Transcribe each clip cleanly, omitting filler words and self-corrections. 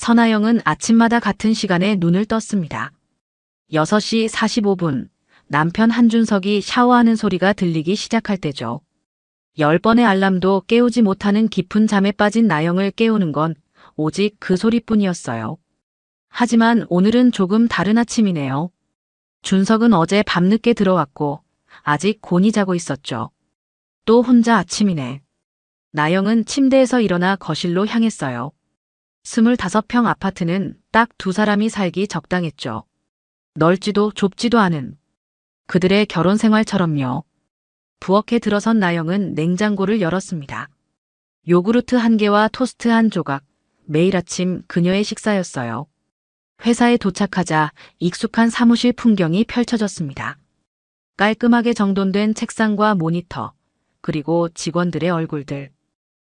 선아영은 아침마다 같은 시간에 눈을 떴습니다. 6시 45분, 남편 한준석이 샤워하는 소리가 들리기 시작할 때죠. 10번의 알람도 깨우지 못하는 깊은 잠에 빠진 나영을 깨우는 건 오직 그 소리뿐이었어요. 하지만 오늘은 조금 다른 아침이네요. 준석은 어제 밤늦게 들어왔고 아직 곤히 자고 있었죠. 또 혼자 아침이네. 나영은 침대에서 일어나 거실로 향했어요. 25평 아파트는 딱 두 사람이 살기 적당했죠. 넓지도 좁지도 않은 그들의 결혼 생활처럼요. 부엌에 들어선 나영은 냉장고를 열었습니다. 요구르트 한 개와 토스트 한 조각, 매일 아침 그녀의 식사였어요. 회사에 도착하자 익숙한 사무실 풍경이 펼쳐졌습니다. 깔끔하게 정돈된 책상과 모니터, 그리고 직원들의 얼굴들.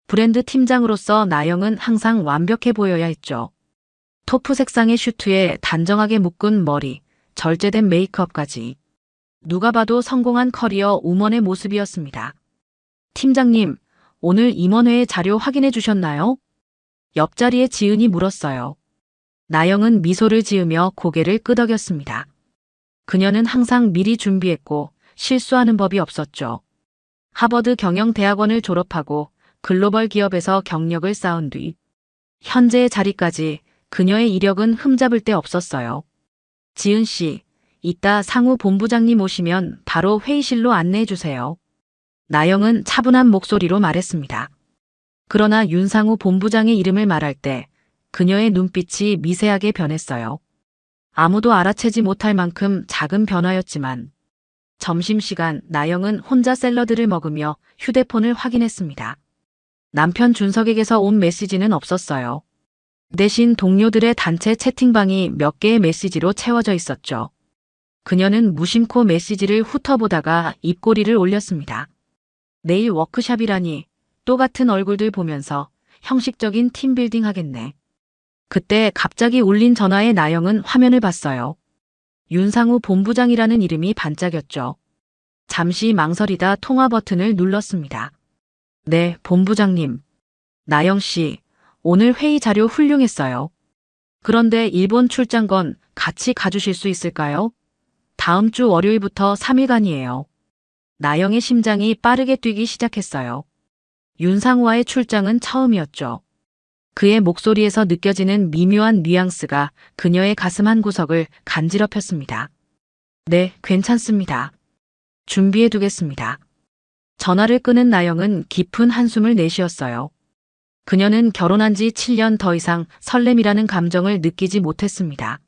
브랜드 팀장으로서 나영은 항상 완벽해 보여야 했죠. 토프 색상의 슈트에 단정하게 묶은 머리, 절제된 메이크업까지. 누가 봐도 성공한 커리어 우먼의 모습이었습니다. 팀장님, 오늘 임원회의 자료 확인해 주셨나요? 옆자리에 지은이 물었어요. 나영은 미소를 지으며 고개를 끄덕였습니다. 그녀는 항상 미리 준비했고 실수하는 법이 없었죠. 하버드 경영대학원을 졸업하고 글로벌 기업에서 경력을 쌓은 뒤 현재의 자리까지 그녀의 이력은 흠잡을 데 없었어요. 지은 씨, 이따 상우 본부장님 오시면 바로 회의실로 안내해 주세요. 나영은 차분한 목소리로 말했습니다. 그러나 윤상우 본부장의 이름을 말할 때 그녀의 눈빛이 미세하게 변했어요. 아무도 알아채지 못할 만큼 작은 변화였지만 점심시간 나영은 혼자 샐러드를 먹으며 휴대폰을 확인했습니다. 남편 준석에게서 온 메시지는 없었어요. 대신 동료들의 단체 채팅방이 몇 개의 메시지로 채워져 있었죠. 그녀는 무심코 메시지를 훑어보다가 입꼬리를 올렸습니다. 내일 워크샵이라니 또 같은 얼굴들 보면서 형식적인 팀빌딩 하겠네. 그때 갑자기 울린 전화에 나영은 화면을 봤어요. 윤상우 본부장이라는 이름이 반짝였죠. 잠시 망설이다 통화 버튼을 눌렀습니다. 네, 본부장님. 나영 씨, 오늘 회의 자료 훌륭했어요. 그런데 일본 출장건 같이 가주실 수 있을까요? 다음 주 월요일부터 3일간이에요. 나영의 심장이 빠르게 뛰기 시작했어요. 윤상우와의 출장은 처음이었죠. 그의 목소리에서 느껴지는 미묘한 뉘앙스가 그녀의 가슴 한구석을 간지럽혔습니다. 네, 괜찮습니다. 준비해 두겠습니다. 전화를 끊은 나영은 깊은 한숨을 내쉬었어요. 그녀는 결혼한 지 7년 더 이상 설렘이라는 감정을 느끼지 못했습니다.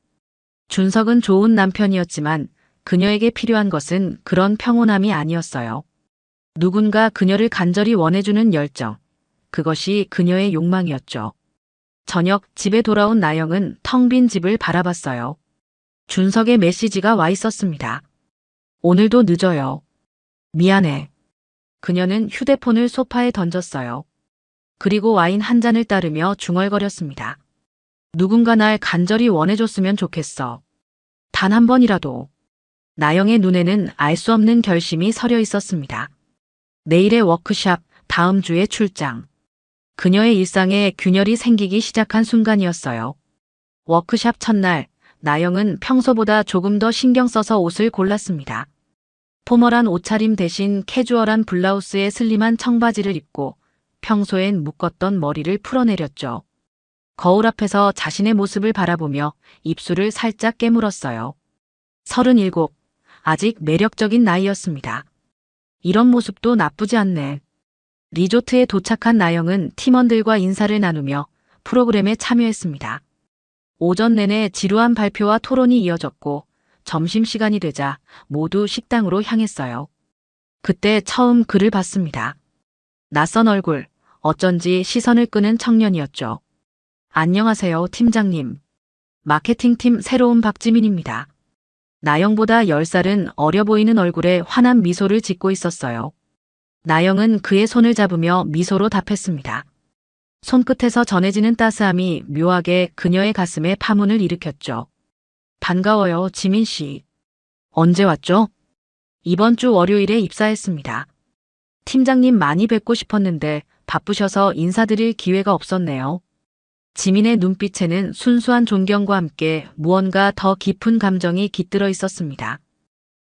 준석은 좋은 남편이었지만 그녀에게 필요한 것은 그런 평온함이 아니었어요. 누군가 그녀를 간절히 원해주는 열정. 그것이 그녀의 욕망이었죠. 저녁 집에 돌아온 나영은 텅 빈 집을 바라봤어요. 준석의 메시지가 와 있었습니다. 오늘도 늦어요. 미안해. 그녀는 휴대폰을 소파에 던졌어요. 그리고 와인 한 잔을 따르며 중얼거렸습니다. 누군가 날 간절히 원해줬으면 좋겠어. 단 한 번이라도. 나영의 눈에는 알 수 없는 결심이 서려 있었습니다. 내일의 워크샵, 다음 주의 출장. 그녀의 일상에 균열이 생기기 시작한 순간이었어요. 워크샵 첫날, 나영은 평소보다 조금 더 신경 써서 옷을 골랐습니다. 포멀한 옷차림 대신 캐주얼한 블라우스에 슬림한 청바지를 입고 평소엔 묶었던 머리를 풀어내렸죠. 거울 앞에서 자신의 모습을 바라보며 입술을 살짝 깨물었어요. 37, 아직 매력적인 나이였습니다. 이런 모습도 나쁘지 않네. 리조트에 도착한 나영은 팀원들과 인사를 나누며 프로그램에 참여했습니다. 오전 내내 지루한 발표와 토론이 이어졌고 점심시간이 되자 모두 식당으로 향했어요. 그때 처음 그를 봤습니다. 낯선 얼굴, 어쩐지 시선을 끄는 청년이었죠. 안녕하세요, 팀장님. 마케팅팀 새로운 박지민입니다. 나영보다 10살은 어려 보이는 얼굴에 환한 미소를 짓고 있었어요. 나영은 그의 손을 잡으며 미소로 답했습니다. 손끝에서 전해지는 따스함이 묘하게 그녀의 가슴에 파문을 일으켰죠. 반가워요, 지민 씨. 언제 왔죠? 이번 주 월요일에 입사했습니다. 팀장님 많이 뵙고 싶었는데 바쁘셔서 인사드릴 기회가 없었네요. 지민의 눈빛에는 순수한 존경과 함께 무언가 더 깊은 감정이 깃들어 있었습니다.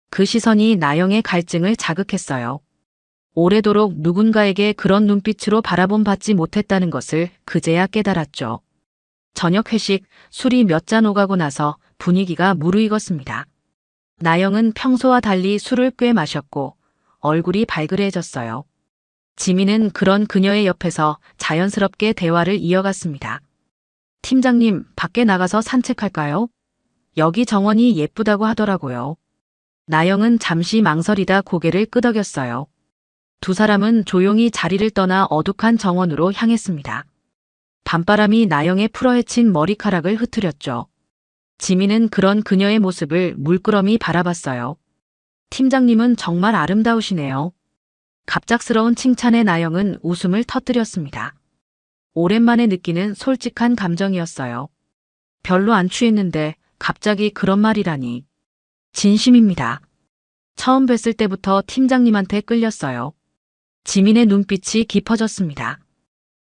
그 시선이 나영의 갈증을 자극했어요. 오래도록 누군가에게 그런 눈빛으로 바라본 받지 못했다는 것을 그제야 깨달았죠. 저녁 회식, 술이 몇 잔 오가고 나서 분위기가 무르익었습니다. 나영은 평소와 달리 술을 꽤 마셨고 얼굴이 발그레해졌어요. 지민은 그런 그녀의 옆에서 자연스럽게 대화를 이어갔습니다. 팀장님, 밖에 나가서 산책할까요? 여기 정원이 예쁘다고 하더라고요. 나영은 잠시 망설이다 고개를 끄덕였어요. 두 사람은 조용히 자리를 떠나 어둑한 정원으로 향했습니다. 밤바람이 나영의 풀어헤친 머리카락을 흐트렸죠. 지민은 그런 그녀의 모습을 물끄러미 바라봤어요. 팀장님은 정말 아름다우시네요. 갑작스러운 칭찬에 나영은 웃음을 터뜨렸습니다. 오랜만에 느끼는 솔직한 감정이었어요. 별로 안 취했는데 갑자기 그런 말이라니. 진심입니다. 처음 뵀을 때부터 팀장님한테 끌렸어요. 지민의 눈빛이 깊어졌습니다.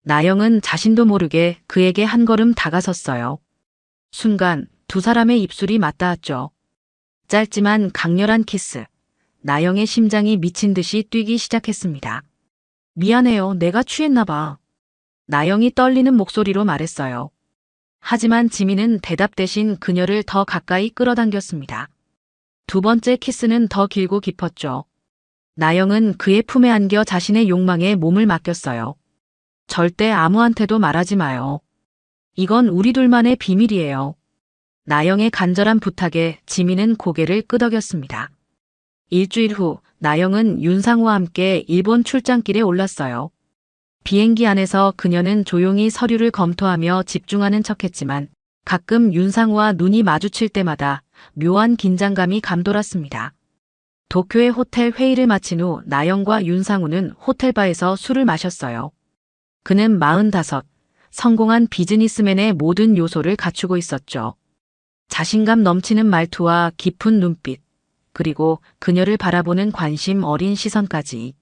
나영은 자신도 모르게 그에게 한 걸음 다가섰어요. 순간 두 사람의 입술이 맞닿았죠. 짧지만 강렬한 키스. 나영의 심장이 미친 듯이 뛰기 시작했습니다. 미안해요. 내가 취했나 봐. 나영이 떨리는 목소리로 말했어요. 하지만 지민은 대답 대신 그녀를 더 가까이 끌어당겼습니다. 두 번째 키스는 더 길고 깊었죠. 나영은 그의 품에 안겨 자신의 욕망에 몸을 맡겼어요. 절대 아무한테도 말하지 마요. 이건 우리 둘만의 비밀이에요. 나영의 간절한 부탁에 지민은 고개를 끄덕였습니다. 일주일 후 나영은 윤상우와 함께 일본 출장길에 올랐어요. 비행기 안에서 그녀는 조용히 서류를 검토하며 집중하는 척했지만 가끔 윤상우와 눈이 마주칠 때마다 묘한 긴장감이 감돌았습니다. 도쿄의 호텔 회의를 마친 후 나영과 윤상우는 호텔바에서 술을 마셨어요. 그는 45, 성공한 비즈니스맨의 모든 요소를 갖추고 있었죠. 자신감 넘치는 말투와 깊은 눈빛, 그리고 그녀를 바라보는 관심 어린 시선까지.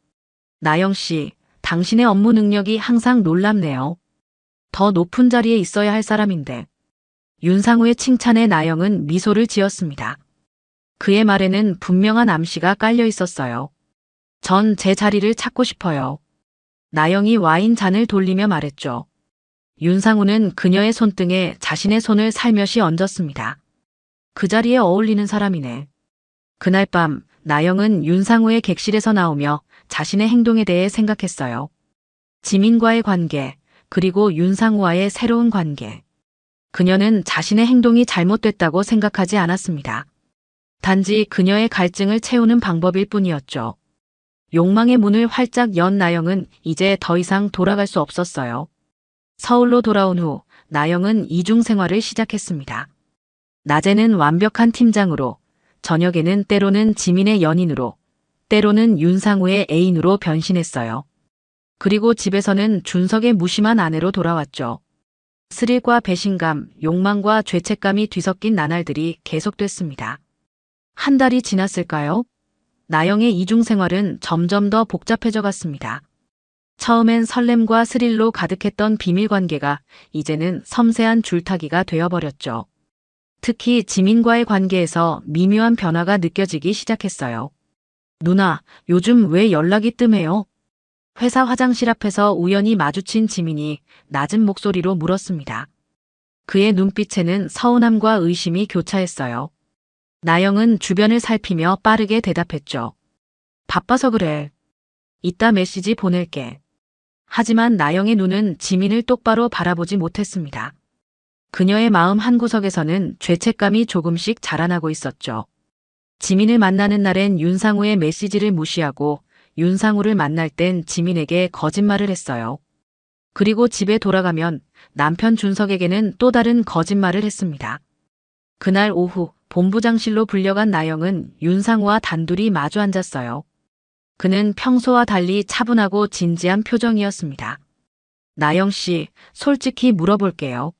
나영 씨, 당신의 업무 능력이 항상 놀랍네요. 더 높은 자리에 있어야 할 사람인데. 윤상우의 칭찬에 나영은 미소를 지었습니다. 그의 말에는 분명한 암시가 깔려 있었어요. 전 제 자리를 찾고 싶어요. 나영이 와인 잔을 돌리며 말했죠. 윤상우는 그녀의 손등에 자신의 손을 살며시 얹었습니다. 그 자리에 어울리는 사람이네. 그날 밤 나영은 윤상우의 객실에서 나오며 자신의 행동에 대해 생각했어요. 지민과의 관계, 그리고 윤상우와의 새로운 관계. 그녀는 자신의 행동이 잘못됐다고 생각하지 않았습니다. 단지 그녀의 갈증을 채우는 방법일 뿐이었죠. 욕망의 문을 활짝 연 나영은 이제 더 이상 돌아갈 수 없었어요. 서울로 돌아온 후 나영은 이중 생활을 시작했습니다. 낮에는 완벽한 팀장으로, 저녁에는 때로는 지민의 연인으로, 때로는 윤상우의 애인으로 변신했어요. 그리고 집에서는 준석의 무심한 아내로 돌아왔죠. 스릴과 배신감, 욕망과 죄책감이 뒤섞인 나날들이 계속됐습니다. 한 달이 지났을까요? 나영의 이중 생활은 점점 더 복잡해져 갔습니다. 처음엔 설렘과 스릴로 가득했던 비밀 관계가 이제는 섬세한 줄타기가 되어버렸죠. 특히 지민과의 관계에서 미묘한 변화가 느껴지기 시작했어요. 누나, 요즘 왜 연락이 뜸해요? 회사 화장실 앞에서 우연히 마주친 지민이 낮은 목소리로 물었습니다. 그의 눈빛에는 서운함과 의심이 교차했어요. 나영은 주변을 살피며 빠르게 대답했죠. 바빠서 그래. 이따 메시지 보낼게. 하지만 나영의 눈은 지민을 똑바로 바라보지 못했습니다. 그녀의 마음 한구석에서는 죄책감이 조금씩 자라나고 있었죠. 지민을 만나는 날엔 윤상우의 메시지를 무시하고 윤상우를 만날 땐 지민에게 거짓말을 했어요. 그리고 집에 돌아가면 남편 준석에게는 또 다른 거짓말을 했습니다. 그날 오후 본부장실로 불려간 나영은 윤상우와 단둘이 마주 앉았어요. 그는 평소와 달리 차분하고 진지한 표정이었습니다. 나영 씨, 솔직히 물어볼게요.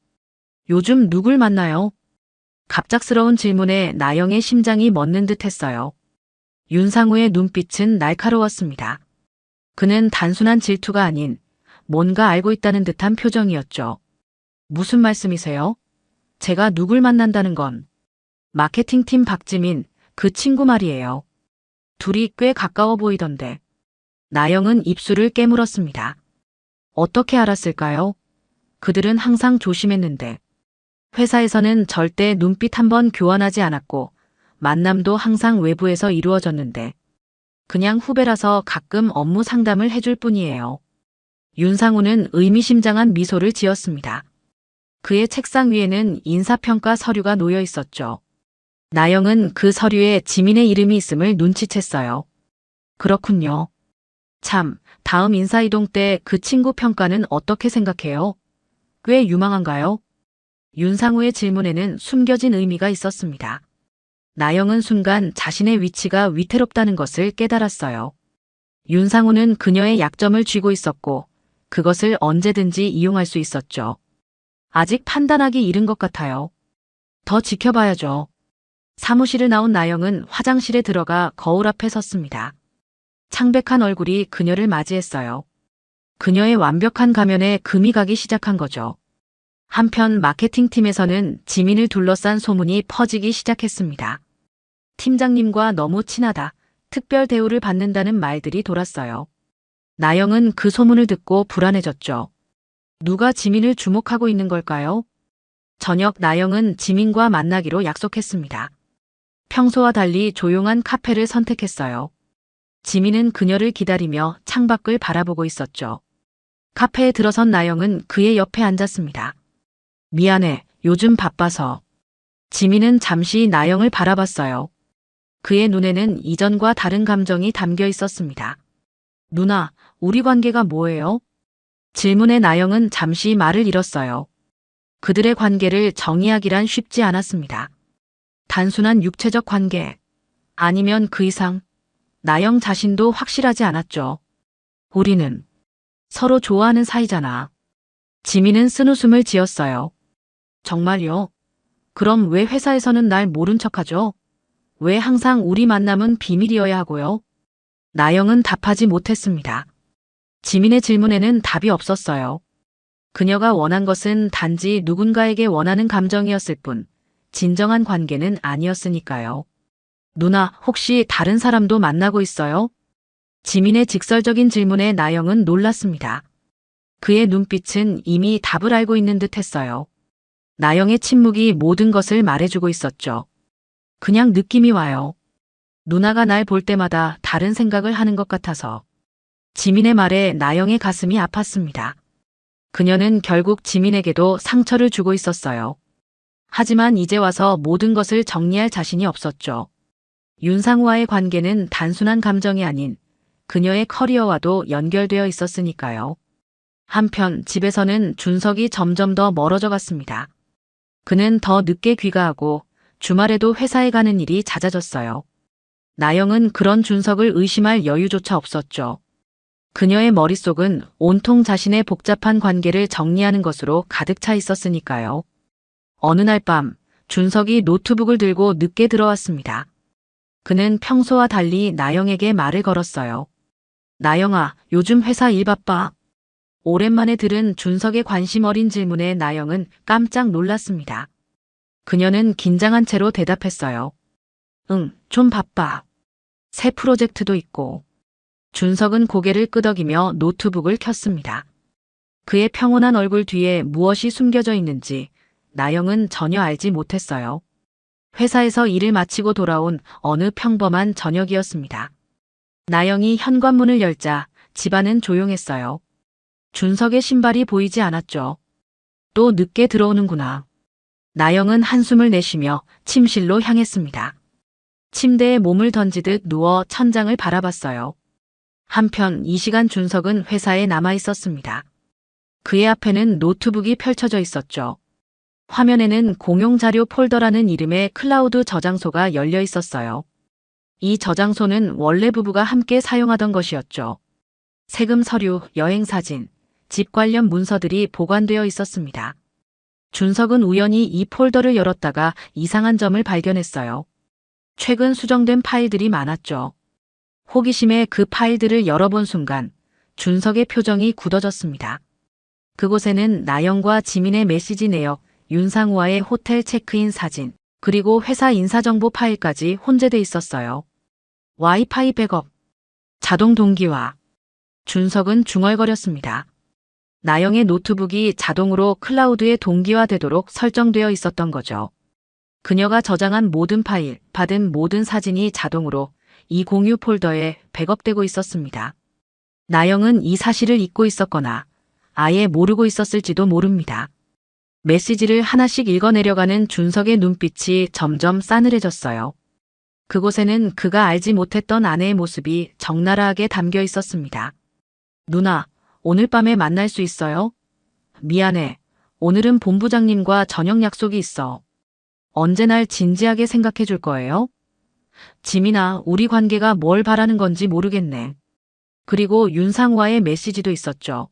요즘 누굴 만나요? 갑작스러운 질문에 나영의 심장이 멎는 듯 했어요. 윤상우의 눈빛은 날카로웠습니다. 그는 단순한 질투가 아닌 뭔가 알고 있다는 듯한 표정이었죠. 무슨 말씀이세요? 제가 누굴 만난다는 건 마케팅팀 박지민, 그 친구 말이에요. 둘이 꽤 가까워 보이던데. 나영은 입술을 깨물었습니다. 어떻게 알았을까요? 그들은 항상 조심했는데. 회사에서는 절대 눈빛 한 번 교환하지 않았고 만남도 항상 외부에서 이루어졌는데 그냥 후배라서 가끔 업무 상담을 해줄 뿐이에요. 윤상우는 의미심장한 미소를 지었습니다. 그의 책상 위에는 인사평가 서류가 놓여 있었죠. 나영은 그 서류에 지민의 이름이 있음을 눈치챘어요. 그렇군요. 참, 다음 인사이동 때 그 친구 평가는 어떻게 생각해요? 꽤 유망한가요? 윤상우의 질문에는 숨겨진 의미가 있었습니다. 나영은 순간 자신의 위치가 위태롭다는 것을 깨달았어요. 윤상우는 그녀의 약점을 쥐고 있었고 그것을 언제든지 이용할 수 있었죠. 아직 판단하기 이른 것 같아요. 더 지켜봐야죠. 사무실을 나온 나영은 화장실에 들어가 거울 앞에 섰습니다. 창백한 얼굴이 그녀를 맞이했어요. 그녀의 완벽한 가면에 금이 가기 시작한 거죠. 한편 마케팅팀에서는 지민을 둘러싼 소문이 퍼지기 시작했습니다. 팀장님과 너무 친하다, 특별 대우를 받는다는 말들이 돌았어요. 나영은 그 소문을 듣고 불안해졌죠. 누가 지민을 주목하고 있는 걸까요? 저녁 나영은 지민과 만나기로 약속했습니다. 평소와 달리 조용한 카페를 선택했어요. 지민은 그녀를 기다리며 창밖을 바라보고 있었죠. 카페에 들어선 나영은 그의 옆에 앉았습니다. 미안해, 요즘 바빠서. 지민은 잠시 나영을 바라봤어요. 그의 눈에는 이전과 다른 감정이 담겨 있었습니다. 누나, 우리 관계가 뭐예요? 질문에 나영은 잠시 말을 잃었어요. 그들의 관계를 정의하기란 쉽지 않았습니다. 단순한 육체적 관계, 아니면 그 이상, 나영 자신도 확실하지 않았죠. 우리는 서로 좋아하는 사이잖아. 지민은 쓴웃음을 지었어요. 정말요? 그럼 왜 회사에서는 날 모른 척하죠? 왜 항상 우리 만남은 비밀이어야 하고요? 나영은 답하지 못했습니다. 지민의 질문에는 답이 없었어요. 그녀가 원한 것은 단지 누군가에게 원하는 감정이었을 뿐, 진정한 관계는 아니었으니까요. 누나, 혹시 다른 사람도 만나고 있어요? 지민의 직설적인 질문에 나영은 놀랐습니다. 그의 눈빛은 이미 답을 알고 있는 듯 했어요. 나영의 침묵이 모든 것을 말해주고 있었죠. 그냥 느낌이 와요. 누나가 날 볼 때마다 다른 생각을 하는 것 같아서. 지민의 말에 나영의 가슴이 아팠습니다. 그녀는 결국 지민에게도 상처를 주고 있었어요. 하지만 이제 와서 모든 것을 정리할 자신이 없었죠. 윤상우와의 관계는 단순한 감정이 아닌 그녀의 커리어와도 연결되어 있었으니까요. 한편 집에서는 준석이 점점 더 멀어져 갔습니다. 그는 더 늦게 귀가하고 주말에도 회사에 가는 일이 잦아졌어요. 나영은 그런 준석을 의심할 여유조차 없었죠. 그녀의 머릿속은 온통 자신의 복잡한 관계를 정리하는 것으로 가득 차 있었으니까요. 어느 날 밤, 준석이 노트북을 들고 늦게 들어왔습니다. 그는 평소와 달리 나영에게 말을 걸었어요. 나영아, 요즘 회사 일 바빠. 오랜만에 들은 준석의 관심 어린 질문에 나영은 깜짝 놀랐습니다. 그녀는 긴장한 채로 대답했어요. 응, 좀 바빠. 새 프로젝트도 있고. 준석은 고개를 끄덕이며 노트북을 켰습니다. 그의 평온한 얼굴 뒤에 무엇이 숨겨져 있는지 나영은 전혀 알지 못했어요. 회사에서 일을 마치고 돌아온 어느 평범한 저녁이었습니다. 나영이 현관문을 열자 집안은 조용했어요. 준석의 신발이 보이지 않았죠. 또 늦게 들어오는구나. 나영은 한숨을 내쉬며 침실로 향했습니다. 침대에 몸을 던지듯 누워 천장을 바라봤어요. 한편 이 시간 준석은 회사에 남아 있었습니다. 그의 앞에는 노트북이 펼쳐져 있었죠. 화면에는 공용자료 폴더라는 이름의 클라우드 저장소가 열려 있었어요. 이 저장소는 원래 부부가 함께 사용하던 것이었죠. 세금 서류, 여행사진, 집 관련 문서들이 보관되어 있었습니다. 준석은 우연히 이 폴더를 열었다가 이상한 점을 발견했어요. 최근 수정된 파일들이 많았죠. 호기심에 그 파일들을 열어본 순간 준석의 표정이 굳어졌습니다. 그곳에는 나영과 지민의 메시지 내역, 윤상우와의 호텔 체크인 사진, 그리고 회사 인사정보 파일까지 혼재돼 있었어요. 와이파이 백업, 자동 동기화. 준석은 중얼거렸습니다. 나영의 노트북이 자동으로 클라우드에 동기화되도록 설정되어 있었던 거죠. 그녀가 저장한 모든 파일, 받은 모든 사진이 자동으로 이 공유 폴더에 백업되고 있었습니다. 나영은 이 사실을 잊고 있었거나 아예 모르고 있었을지도 모릅니다. 메시지를 하나씩 읽어내려가는 준석의 눈빛이 점점 싸늘해졌어요. 그곳에는 그가 알지 못했던 아내의 모습이 적나라하게 담겨 있었습니다. 누나, 오늘 밤에 만날 수 있어요? 미안해. 오늘은 본부장님과 저녁 약속이 있어. 언제 날 진지하게 생각해 줄 거예요? 지민아, 우리 관계가 뭘 바라는 건지 모르겠네. 그리고 윤상우와의 메시지도 있었죠.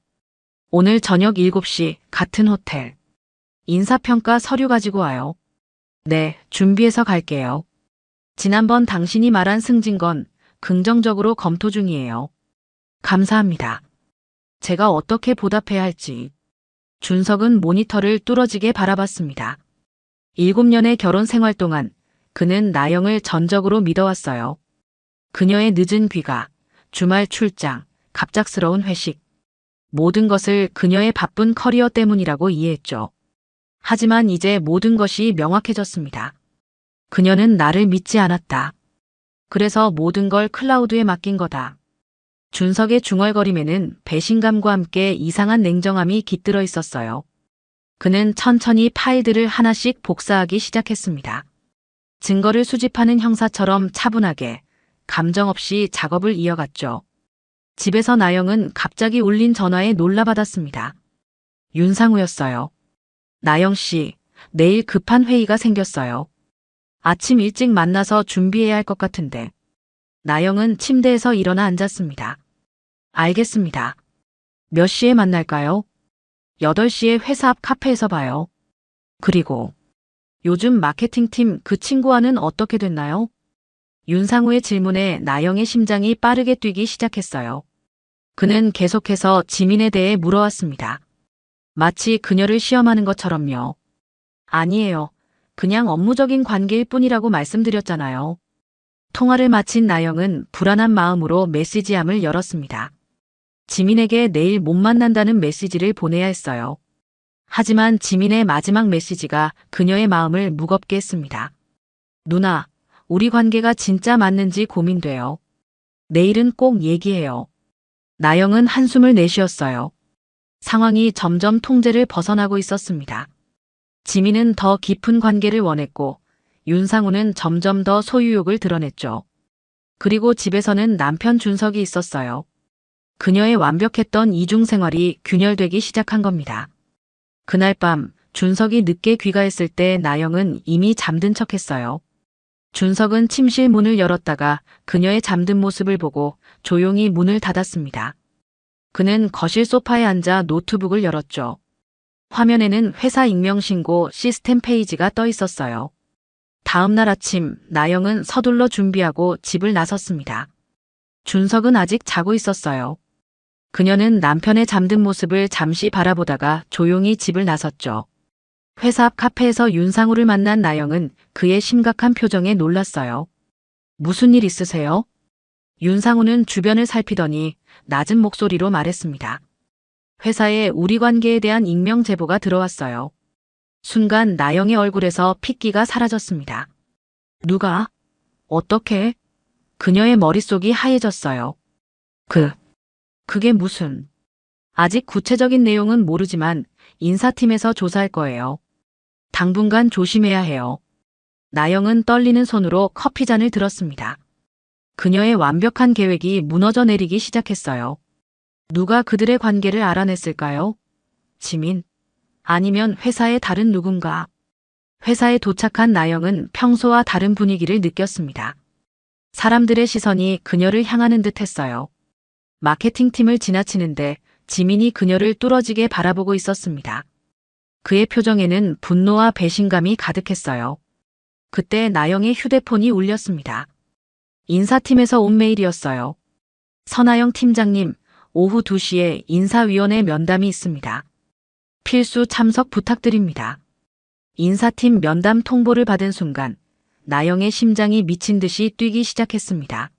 오늘 저녁 7시 같은 호텔. 인사평가 서류 가지고 와요. 네, 준비해서 갈게요. 지난번 당신이 말한 승진건 긍정적으로 검토 중이에요. 감사합니다. 제가 어떻게 보답해야 할지. 준석은 모니터를 뚫어지게 바라봤습니다. 7년의 결혼 생활 동안 그는 나영을 전적으로 믿어왔어요. 그녀의 늦은 귀가, 주말 출장, 갑작스러운 회식. 모든 것을 그녀의 바쁜 커리어 때문이라고 이해했죠. 하지만 이제 모든 것이 명확해졌습니다. 그녀는 나를 믿지 않았다. 그래서 모든 걸 클라우드에 맡긴 거다. 준석의 중얼거림에는 배신감과 함께 이상한 냉정함이 깃들어 있었어요. 그는 천천히 파일들을 하나씩 복사하기 시작했습니다. 증거를 수집하는 형사처럼 차분하게, 감정 없이 작업을 이어갔죠. 집에서 나영은 갑자기 울린 전화에 놀라받았습니다. 윤상우였어요. 나영 씨, 내일 급한 회의가 생겼어요. 아침 일찍 만나서 준비해야 할 것 같은데. 나영은 침대에서 일어나 앉았습니다. 알겠습니다. 몇 시에 만날까요? 8시에 회사 앞 카페에서 봐요. 그리고 요즘 마케팅팀 그 친구와는 어떻게 됐나요? 윤상우의 질문에 나영의 심장이 빠르게 뛰기 시작했어요. 그는 계속해서 지민에 대해 물어왔습니다. 마치 그녀를 시험하는 것처럼요. 아니에요. 그냥 업무적인 관계일 뿐이라고 말씀드렸잖아요. 통화를 마친 나영은 불안한 마음으로 메시지함을 열었습니다. 지민에게 내일 못 만난다는 메시지를 보내야 했어요. 하지만 지민의 마지막 메시지가 그녀의 마음을 무겁게 했습니다. 누나, 우리 관계가 진짜 맞는지 고민돼요. 내일은 꼭 얘기해요. 나영은 한숨을 내쉬었어요. 상황이 점점 통제를 벗어나고 있었습니다. 지민은 더 깊은 관계를 원했고 윤상우는 점점 더 소유욕을 드러냈죠. 그리고 집에서는 남편 준석이 있었어요. 그녀의 완벽했던 이중 생활이 균열되기 시작한 겁니다. 그날 밤 준석이 늦게 귀가했을 때 나영은 이미 잠든 척했어요. 준석은 침실 문을 열었다가 그녀의 잠든 모습을 보고 조용히 문을 닫았습니다. 그는 거실 소파에 앉아 노트북을 열었죠. 화면에는 회사 익명신고 시스템 페이지가 떠 있었어요. 다음 날 아침 나영은 서둘러 준비하고 집을 나섰습니다. 준석은 아직 자고 있었어요. 그녀는 남편의 잠든 모습을 잠시 바라보다가 조용히 집을 나섰죠. 회사 앞 카페에서 윤상우를 만난 나영은 그의 심각한 표정에 놀랐어요. 무슨 일 있으세요? 윤상우는 주변을 살피더니 낮은 목소리로 말했습니다. 회사에 우리 관계에 대한 익명 제보가 들어왔어요. 순간 나영의 얼굴에서 핏기가 사라졌습니다. 누가? 어떻게? 그녀의 머릿속이 하얘졌어요. 그게 무슨? 아직 구체적인 내용은 모르지만 인사팀에서 조사할 거예요. 당분간 조심해야 해요. 나영은 떨리는 손으로 커피잔을 들었습니다. 그녀의 완벽한 계획이 무너져 내리기 시작했어요. 누가 그들의 관계를 알아냈을까요? 지민? 아니면 회사의 다른 누군가? 회사에 도착한 나영은 평소와 다른 분위기를 느꼈습니다. 사람들의 시선이 그녀를 향하는 듯 했어요. 마케팅팀을 지나치는데 지민이 그녀를 뚫어지게 바라보고 있었습니다. 그의 표정에는 분노와 배신감이 가득했어요. 그때 나영의 휴대폰이 울렸습니다. 인사팀에서 온 메일이었어요. 선하영 팀장님, 오후 2시에 인사위원회 면담이 있습니다. 필수 참석 부탁드립니다. 인사팀 면담 통보를 받은 순간 나영의 심장이 미친 듯이 뛰기 시작했습니다.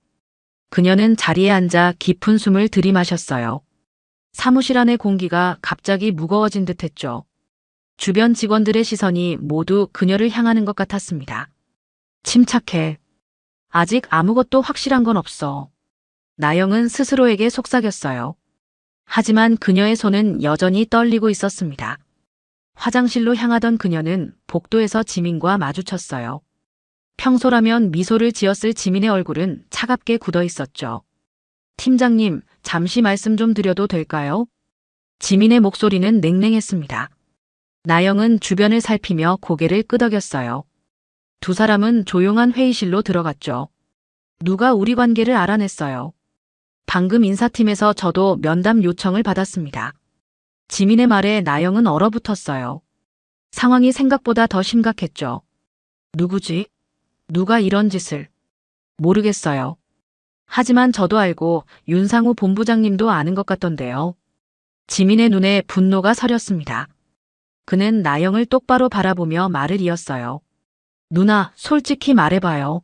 그녀는 자리에 앉아 깊은 숨을 들이마셨어요. 사무실 안의 공기가 갑자기 무거워진 듯 했죠. 주변 직원들의 시선이 모두 그녀를 향하는 것 같았습니다. 침착해. 아직 아무것도 확실한 건 없어. 나영은 스스로에게 속삭였어요. 하지만 그녀의 손은 여전히 떨리고 있었습니다. 화장실로 향하던 그녀는 복도에서 지민과 마주쳤어요. 평소라면 미소를 지었을 지민의 얼굴은 차갑게 굳어 있었죠. 팀장님, 잠시 말씀 좀 드려도 될까요? 지민의 목소리는 냉랭했습니다. 나영은 주변을 살피며 고개를 끄덕였어요. 두 사람은 조용한 회의실로 들어갔죠. 누가 우리 관계를 알아냈어요. 방금 인사팀에서 저도 면담 요청을 받았습니다. 지민의 말에 나영은 얼어붙었어요. 상황이 생각보다 더 심각했죠. 누구지? 누가 이런 짓을? 모르겠어요. 하지만 저도 알고 윤상우 본부장님도 아는 것 같던데요. 지민의 눈에 분노가 서렸습니다. 그는 나영을 똑바로 바라보며 말을 이었어요. 누나, 솔직히 말해봐요.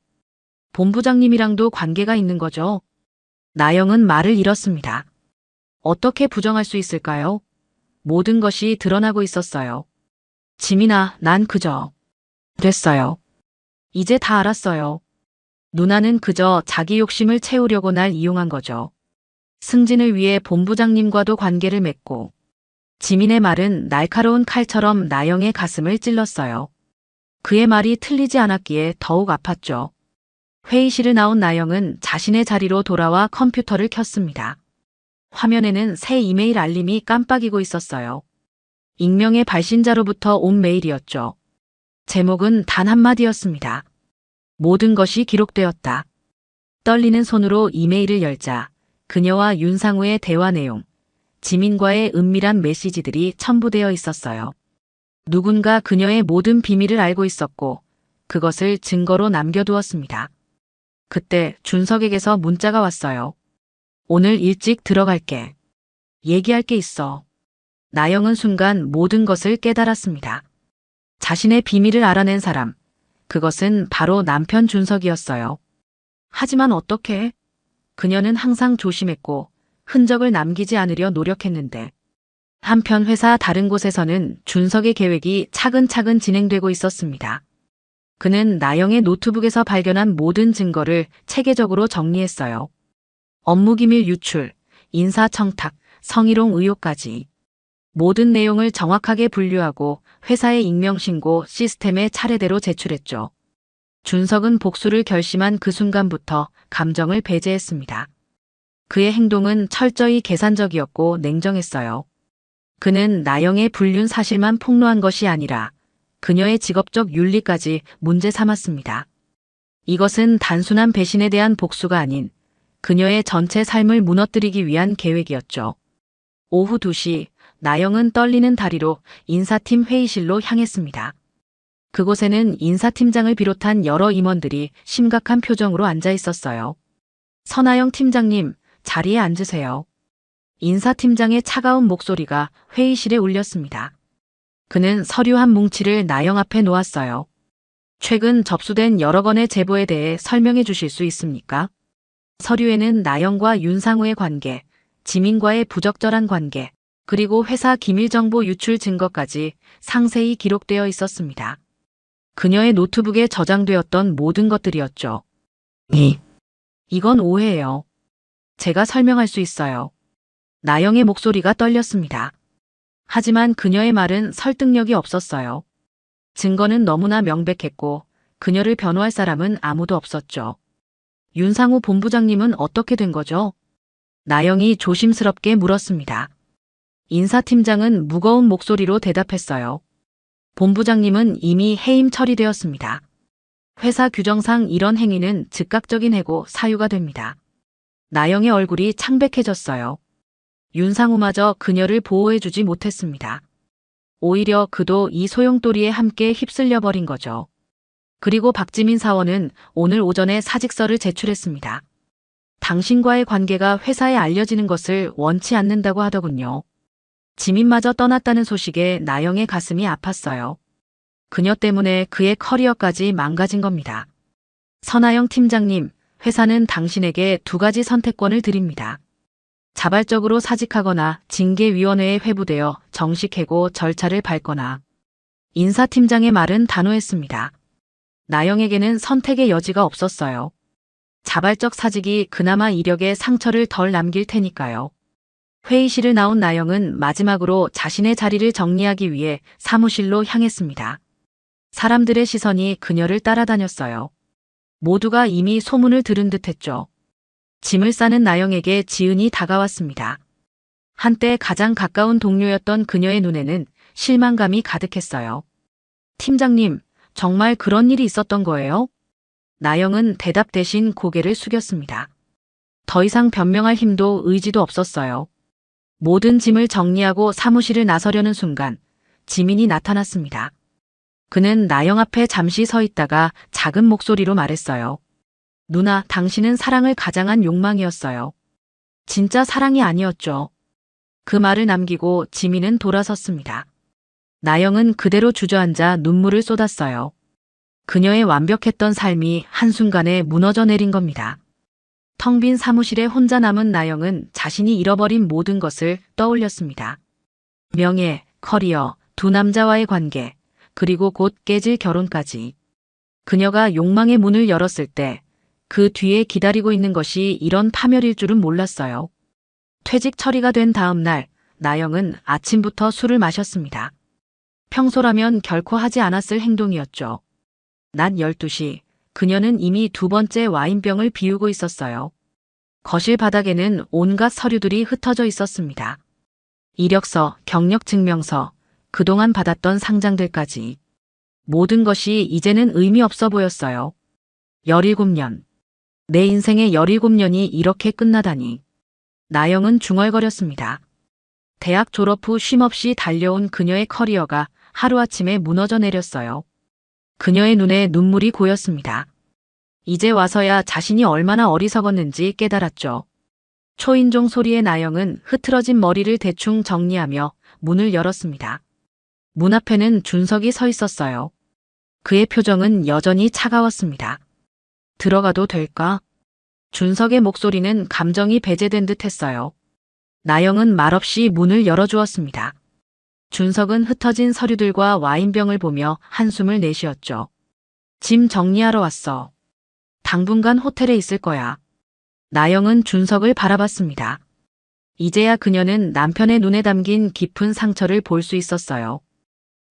본부장님이랑도 관계가 있는 거죠? 나영은 말을 잃었습니다. 어떻게 부정할 수 있을까요? 모든 것이 드러나고 있었어요. 지민아, 난 그저 됐어요. 이제 다 알았어요. 누나는 그저 자기 욕심을 채우려고 날 이용한 거죠. 승진을 위해 본부장님과도 관계를 맺고. 지민의 말은 날카로운 칼처럼 나영의 가슴을 찔렀어요. 그의 말이 틀리지 않았기에 더욱 아팠죠. 회의실을 나온 나영은 자신의 자리로 돌아와 컴퓨터를 켰습니다. 화면에는 새 이메일 알림이 깜빡이고 있었어요. 익명의 발신자로부터 온 메일이었죠. 제목은 단 한마디였습니다. 모든 것이 기록되었다. 떨리는 손으로 이메일을 열자 그녀와 윤상우의 대화 내용, 지민과의 은밀한 메시지들이 첨부되어 있었어요. 누군가 그녀의 모든 비밀을 알고 있었고 그것을 증거로 남겨두었습니다. 그때 준석에게서 문자가 왔어요. 오늘 일찍 들어갈게. 얘기할 게 있어. 나영은 순간 모든 것을 깨달았습니다. 자신의 비밀을 알아낸 사람, 그것은 바로 남편 준석이었어요. 하지만 어떻게? 그녀는 항상 조심했고 흔적을 남기지 않으려 노력했는데 한편 회사 다른 곳에서는 준석의 계획이 차근차근 진행되고 있었습니다. 그는 나영의 노트북에서 발견한 모든 증거를 체계적으로 정리했어요. 업무기밀 유출, 인사청탁, 성희롱 의혹까지. 모든 내용을 정확하게 분류하고 회사의 익명신고 시스템에 차례대로 제출했죠. 준석은 복수를 결심한 그 순간부터 감정을 배제했습니다. 그의 행동은 철저히 계산적이었고 냉정했어요. 그는 나영의 불륜 사실만 폭로한 것이 아니라 그녀의 직업적 윤리까지 문제 삼았습니다. 이것은 단순한 배신에 대한 복수가 아닌 그녀의 전체 삶을 무너뜨리기 위한 계획이었죠. 오후 2시 나영은 떨리는 다리로 인사팀 회의실로 향했습니다. 그곳에는 인사팀장을 비롯한 여러 임원들이 심각한 표정으로 앉아 있었어요. 선하영 팀장님, 자리에 앉으세요. 인사팀장의 차가운 목소리가 회의실에 울렸습니다. 그는 서류 한 뭉치를 나영 앞에 놓았어요. 최근 접수된 여러 건의 제보에 대해 설명해 주실 수 있습니까? 서류에는 나영과 윤상우의 관계, 지민과의 부적절한 관계, 그리고 회사 기밀정보 유출 증거까지 상세히 기록되어 있었습니다. 그녀의 노트북에 저장되었던 모든 것들이었죠. 이건 오해예요. 제가 설명할 수 있어요. 나영의 목소리가 떨렸습니다. 하지만 그녀의 말은 설득력이 없었어요. 증거는 너무나 명백했고 그녀를 변호할 사람은 아무도 없었죠. 윤상우 본부장님은 어떻게 된 거죠? 나영이 조심스럽게 물었습니다. 인사팀장은 무거운 목소리로 대답했어요. 본부장님은 이미 해임 처리되었습니다. 회사 규정상 이런 행위는 즉각적인 해고 사유가 됩니다. 나영의 얼굴이 창백해졌어요. 윤상우마저 그녀를 보호해주지 못했습니다. 오히려 그도 이 소용돌이에 함께 휩쓸려 버린 거죠. 그리고 박지민 사원은 오늘 오전에 사직서를 제출했습니다. 당신과의 관계가 회사에 알려지는 것을 원치 않는다고 하더군요. 지민마저 떠났다는 소식에 나영의 가슴이 아팠어요. 그녀 때문에 그의 커리어까지 망가진 겁니다. 선아영 팀장님, 회사는 당신에게 두 가지 선택권을 드립니다. 자발적으로 사직하거나 징계위원회에 회부되어 정식 해고 절차를 밟거나. 인사팀장의 말은 단호했습니다. 나영에게는 선택의 여지가 없었어요. 자발적 사직이 그나마 이력에 상처를 덜 남길 테니까요. 회의실을 나온 나영은 마지막으로 자신의 자리를 정리하기 위해 사무실로 향했습니다. 사람들의 시선이 그녀를 따라다녔어요. 모두가 이미 소문을 들은 듯했죠. 짐을 싸는 나영에게 지은이 다가왔습니다. 한때 가장 가까운 동료였던 그녀의 눈에는 실망감이 가득했어요. 팀장님, 정말 그런 일이 있었던 거예요? 나영은 대답 대신 고개를 숙였습니다. 더 이상 변명할 힘도 의지도 없었어요. 모든 짐을 정리하고 사무실을 나서려는 순간 지민이 나타났습니다. 그는 나영 앞에 잠시 서 있다가 작은 목소리로 말했어요. 누나, 당신은 사랑을 가장한 욕망이었어요. 진짜 사랑이 아니었죠. 그 말을 남기고 지민은 돌아섰습니다. 나영은 그대로 주저앉아 눈물을 쏟았어요. 그녀의 완벽했던 삶이 한순간에 무너져 내린 겁니다. 텅 빈 사무실에 혼자 남은 나영은 자신이 잃어버린 모든 것을 떠올렸습니다. 명예, 커리어, 두 남자와의 관계, 그리고 곧 깨질 결혼까지. 그녀가 욕망의 문을 열었을 때 그 뒤에 기다리고 있는 것이 이런 파멸일 줄은 몰랐어요. 퇴직 처리가 된 다음 날, 나영은 아침부터 술을 마셨습니다. 평소라면 결코 하지 않았을 행동이었죠. 낮 12시, 그녀는 이미 두 번째 와인병을 비우고 있었어요. 거실 바닥에는 온갖 서류들이 흩어져 있었습니다. 이력서, 경력증명서, 그동안 받았던 상장들까지. 모든 것이 이제는 의미 없어 보였어요. 17년. 내 인생의 17년이 이렇게 끝나다니. 나영은 중얼거렸습니다. 대학 졸업 후 쉼없이 달려온 그녀의 커리어가 하루아침에 무너져 내렸어요. 그녀의 눈에 눈물이 고였습니다. 이제 와서야 자신이 얼마나 어리석었는지 깨달았죠. 초인종 소리에 나영은 흐트러진 머리를 대충 정리하며 문을 열었습니다. 문 앞에는 준석이 서 있었어요. 그의 표정은 여전히 차가웠습니다. 들어가도 될까? 준석의 목소리는 감정이 배제된 듯 했어요. 나영은 말없이 문을 열어주었습니다. 준석은 흩어진 서류들과 와인병을 보며 한숨을 내쉬었죠. 짐 정리하러 왔어. 당분간 호텔에 있을 거야. 나영은 준석을 바라봤습니다. 이제야 그녀는 남편의 눈에 담긴 깊은 상처를 볼 수 있었어요.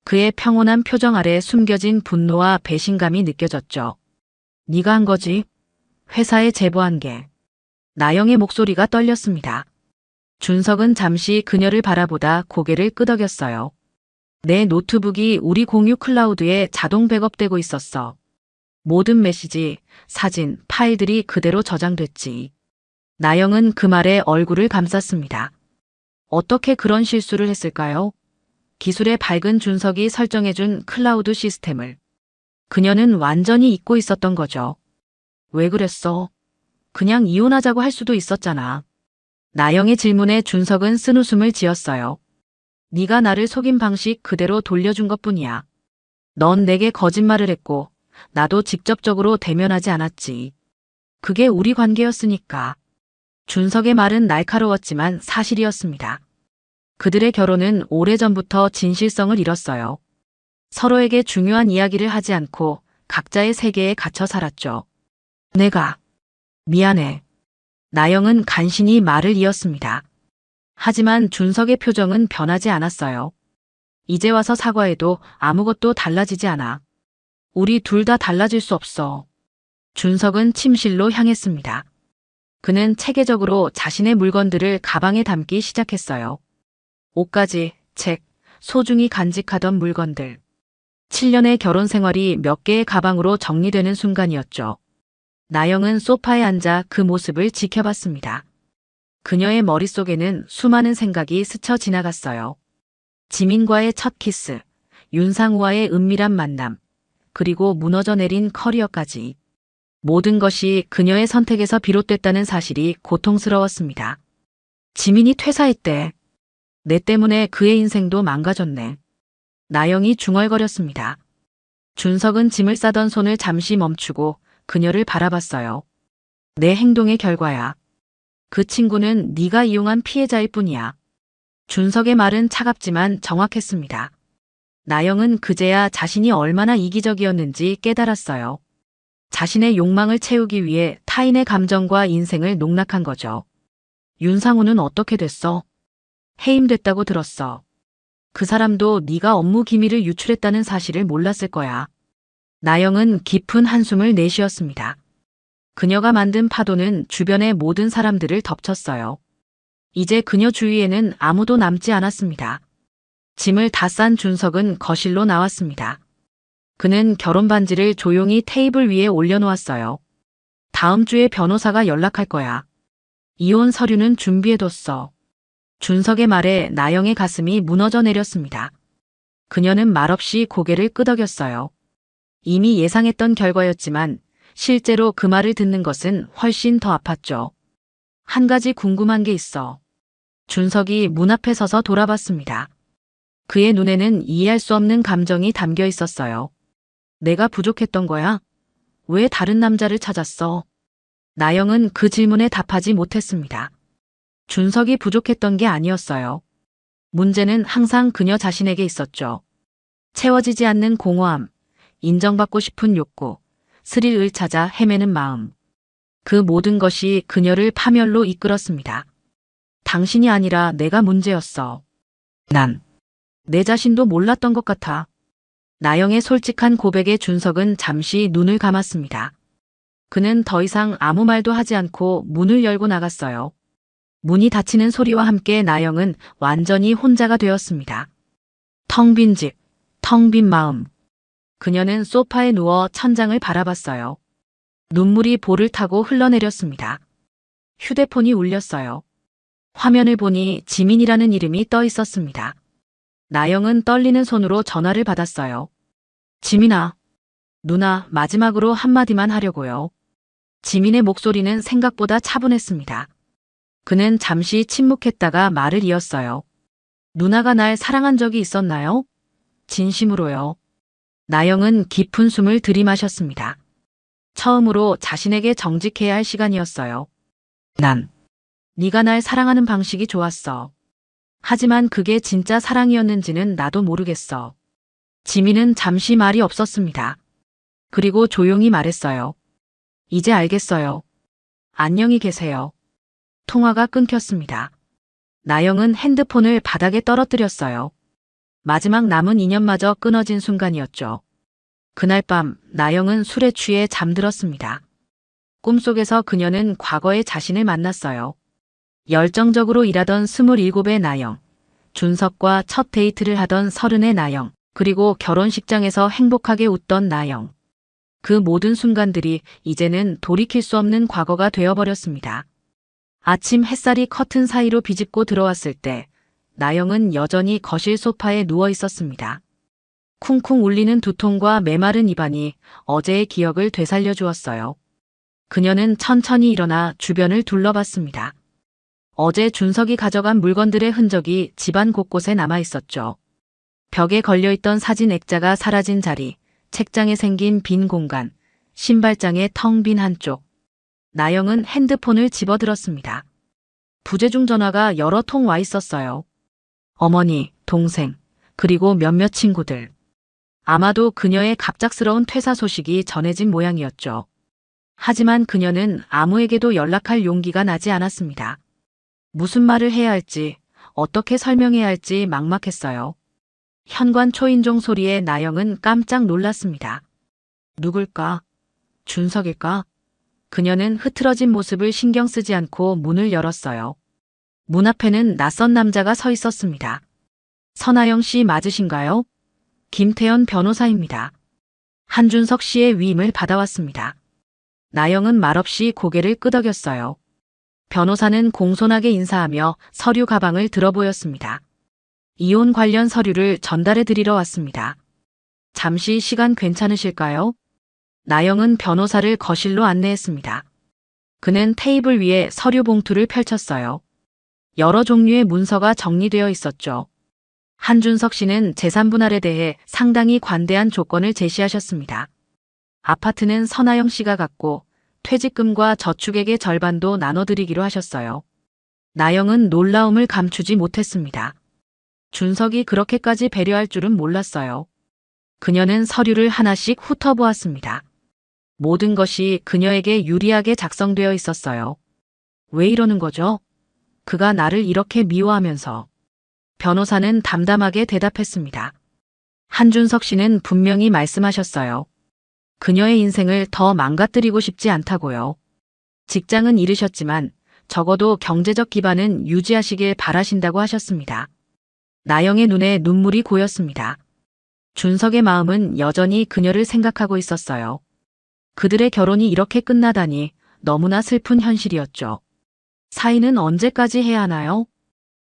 그의 평온한 표정 아래 숨겨진 분노와 배신감이 느껴졌죠. 네가 한 거지? 회사에 제보한 게. 나영의 목소리가 떨렸습니다. 준석은 잠시 그녀를 바라보다 고개를 끄덕였어요. 내 노트북이 우리 공유 클라우드에 자동 백업되고 있었어. 모든 메시지, 사진, 파일들이 그대로 저장됐지. 나영은 그 말에 얼굴을 감쌌습니다. 어떻게 그런 실수를 했을까요? 기술의 밝은 준석이 설정해준 클라우드 시스템을. 그녀는 완전히 잊고 있었던 거죠. 왜 그랬어? 그냥 이혼하자고 할 수도 있었잖아. 나영의 질문에 준석은 쓴웃음을 지었어요. 네가 나를 속인 방식 그대로 돌려준 것뿐이야. 넌 내게 거짓말을 했고 나도 직접적으로 대면하지 않았지. 그게 우리 관계였으니까. 준석의 말은 날카로웠지만 사실이었습니다. 그들의 결혼은 오래전부터 진실성을 잃었어요. 서로에게 중요한 이야기를 하지 않고 각자의 세계에 갇혀 살았죠. 내가 미안해. 나영은 간신히 말을 이었습니다. 하지만 준석의 표정은 변하지 않았어요. 이제 와서 사과해도 아무것도 달라지지 않아. 우리 둘 다 달라질 수 없어. 준석은 침실로 향했습니다. 그는 체계적으로 자신의 물건들을 가방에 담기 시작했어요. 옷가지, 책, 소중히 간직하던 물건들. 7년의 결혼 생활이 몇 개의 가방으로 정리되는 순간이었죠. 나영은 소파에 앉아 그 모습을 지켜봤습니다. 그녀의 머릿속에는 수많은 생각이 스쳐 지나갔어요. 지민과의 첫 키스, 윤상우와의 은밀한 만남, 그리고 무너져 내린 커리어까지. 모든 것이 그녀의 선택에서 비롯됐다는 사실이 고통스러웠습니다. 지민이 퇴사했대. 내 때문에 그의 인생도 망가졌네. 나영이 중얼거렸습니다. 준석은 짐을 싸던 손을 잠시 멈추고 그녀를 바라봤어요. 내 행동의 결과야. 그 친구는 네가 이용한 피해자일 뿐이야. 준석의 말은 차갑지만 정확했습니다. 나영은 그제야 자신이 얼마나 이기적이었는지 깨달았어요. 자신의 욕망을 채우기 위해 타인의 감정과 인생을 농락한 거죠. 윤상우는 어떻게 됐어? 해임됐다고 들었어. 그 사람도 네가 업무 기밀을 유출했다는 사실을 몰랐을 거야. 나영은 깊은 한숨을 내쉬었습니다. 그녀가 만든 파도는 주변의 모든 사람들을 덮쳤어요. 이제 그녀 주위에는 아무도 남지 않았습니다. 짐을 다 싼 준석은 거실로 나왔습니다. 그는 결혼 반지를 조용히 테이블 위에 올려놓았어요. 다음 주에 변호사가 연락할 거야. 이혼 서류는 준비해뒀어. 준석의 말에 나영의 가슴이 무너져 내렸습니다. 그녀는 말없이 고개를 끄덕였어요. 이미 예상했던 결과였지만 실제로 그 말을 듣는 것은 훨씬 더 아팠죠. 한 가지 궁금한 게 있어. 준석이 문 앞에 서서 돌아봤습니다. 그의 눈에는 이해할 수 없는 감정이 담겨 있었어요. 내가 부족했던 거야? 왜 다른 남자를 찾았어? 나영은 그 질문에 답하지 못했습니다. 준석이 부족했던 게 아니었어요. 문제는 항상 그녀 자신에게 있었죠. 채워지지 않는 공허함, 인정받고 싶은 욕구, 스릴을 찾아 헤매는 마음. 그 모든 것이 그녀를 파멸로 이끌었습니다. 당신이 아니라 내가 문제였어. 난 내 자신도 몰랐던 것 같아. 나영의 솔직한 고백에 준석은 잠시 눈을 감았습니다. 그는 더 이상 아무 말도 하지 않고 문을 열고 나갔어요. 문이 닫히는 소리와 함께 나영은 완전히 혼자가 되었습니다. 텅 빈 집, 텅 빈 마음. 그녀는 소파에 누워 천장을 바라봤어요. 눈물이 볼을 타고 흘러내렸습니다. 휴대폰이 울렸어요. 화면을 보니 지민이라는 이름이 떠 있었습니다. 나영은 떨리는 손으로 전화를 받았어요. 지민아, 누나 마지막으로 한마디만 하려고요. 지민의 목소리는 생각보다 차분했습니다. 그는 잠시 침묵했다가 말을 이었어요. 누나가 날 사랑한 적이 있었나요? 진심으로요. 나영은 깊은 숨을 들이마셨습니다. 처음으로 자신에게 정직해야 할 시간이었어요. 난 네가 날 사랑하는 방식이 좋았어. 하지만 그게 진짜 사랑이었는지는 나도 모르겠어. 지민은 잠시 말이 없었습니다. 그리고 조용히 말했어요. 이제 알겠어요. 안녕히 계세요. 통화가 끊겼습니다. 나영은 핸드폰을 바닥에 떨어뜨렸어요. 마지막 남은 인연마저 끊어진 순간이었죠. 그날 밤 나영은 술에 취해 잠들었습니다. 꿈속에서 그녀는 과거의 자신을 만났어요. 열정적으로 일하던 27의 나영, 준석과 첫 데이트를 하던 30의 나영, 그리고 결혼식장에서 행복하게 웃던 나영. 그 모든 순간들이 이제는 돌이킬 수 없는 과거가 되어버렸습니다. 아침 햇살이 커튼 사이로 비집고 들어왔을 때 나영은 여전히 거실 소파에 누워 있었습니다. 쿵쿵 울리는 두통과 메마른 입안이 어제의 기억을 되살려 주었어요. 그녀는 천천히 일어나 주변을 둘러봤습니다. 어제 준석이 가져간 물건들의 흔적이 집안 곳곳에 남아 있었죠. 벽에 걸려있던 사진 액자가 사라진 자리, 책장에 생긴 빈 공간, 신발장의 텅 빈 한쪽. 나영은 핸드폰을 집어들었습니다. 부재중 전화가 여러 통 와 있었어요. 어머니, 동생, 그리고 몇몇 친구들. 아마도 그녀의 갑작스러운 퇴사 소식이 전해진 모양이었죠. 하지만 그녀는 아무에게도 연락할 용기가 나지 않았습니다. 무슨 말을 해야 할지, 어떻게 설명해야 할지 막막했어요. 현관 초인종 소리에 나영은 깜짝 놀랐습니다. 누굴까? 준석일까? 그녀는 흐트러진 모습을 신경 쓰지 않고 문을 열었어요. 문 앞에는 낯선 남자가 서 있었습니다. 선아영 씨 맞으신가요? 김태현 변호사입니다. 한준석 씨의 위임을 받아왔습니다. 나영은 말없이 고개를 끄덕였어요. 변호사는 공손하게 인사하며 서류 가방을 들어 보였습니다. 이혼 관련 서류를 전달해 드리러 왔습니다. 잠시 시간 괜찮으실까요? 나영은 변호사를 거실로 안내했습니다. 그는 테이블 위에 서류 봉투를 펼쳤어요. 여러 종류의 문서가 정리되어 있었죠. 한준석 씨는 재산 분할에 대해 상당히 관대한 조건을 제시하셨습니다. 아파트는 선아영 씨가 갖고 퇴직금과 저축액의 절반도 나눠드리기로 하셨어요. 나영은 놀라움을 감추지 못했습니다. 준석이 그렇게까지 배려할 줄은 몰랐어요. 그녀는 서류를 하나씩 훑어보았습니다. 모든 것이 그녀에게 유리하게 작성되어 있었어요. 왜 이러는 거죠? 그가 나를 이렇게 미워하면서. 변호사는 담담하게 대답했습니다. 한준석 씨는 분명히 말씀하셨어요. 그녀의 인생을 더 망가뜨리고 싶지 않다고요. 직장은 잃으셨지만 적어도 경제적 기반은 유지하시길 바라신다고 하셨습니다. 나영의 눈에 눈물이 고였습니다. 준석의 마음은 여전히 그녀를 생각하고 있었어요. 그들의 결혼이 이렇게 끝나다니 너무나 슬픈 현실이었죠. 사인은 언제까지 해야 하나요?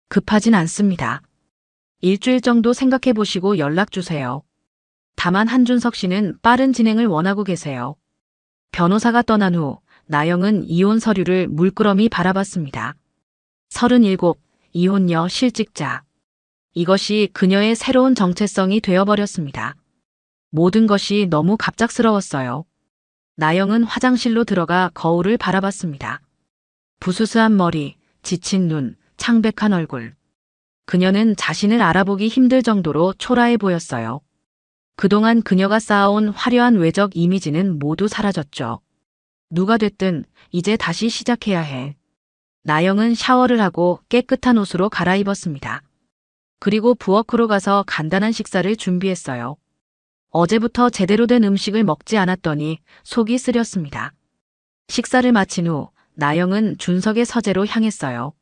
급하진 않습니다. 일주일 정도 생각해 보시고 연락 주세요. 다만 한준석 씨는 빠른 진행을 원하고 계세요. 변호사가 떠난 후 나영은 이혼 서류를 물끄러미 바라봤습니다. 37, 이혼녀 실직자. 이것이 그녀의 새로운 정체성이 되어버렸습니다. 모든 것이 너무 갑작스러웠어요. 나영은 화장실로 들어가 거울을 바라봤습니다. 부스스한 머리, 지친 눈, 창백한 얼굴. 그녀는 자신을 알아보기 힘들 정도로 초라해 보였어요. 그동안 그녀가 쌓아온 화려한 외적 이미지는 모두 사라졌죠. 누가 됐든 이제 다시 시작해야 해. 나영은 샤워를 하고 깨끗한 옷으로 갈아입었습니다. 그리고 부엌으로 가서 간단한 식사를 준비했어요. 어제부터 제대로 된 음식을 먹지 않았더니 속이 쓰렸습니다. 식사를 마친 후 나영은 준석의 서재로 향했어요.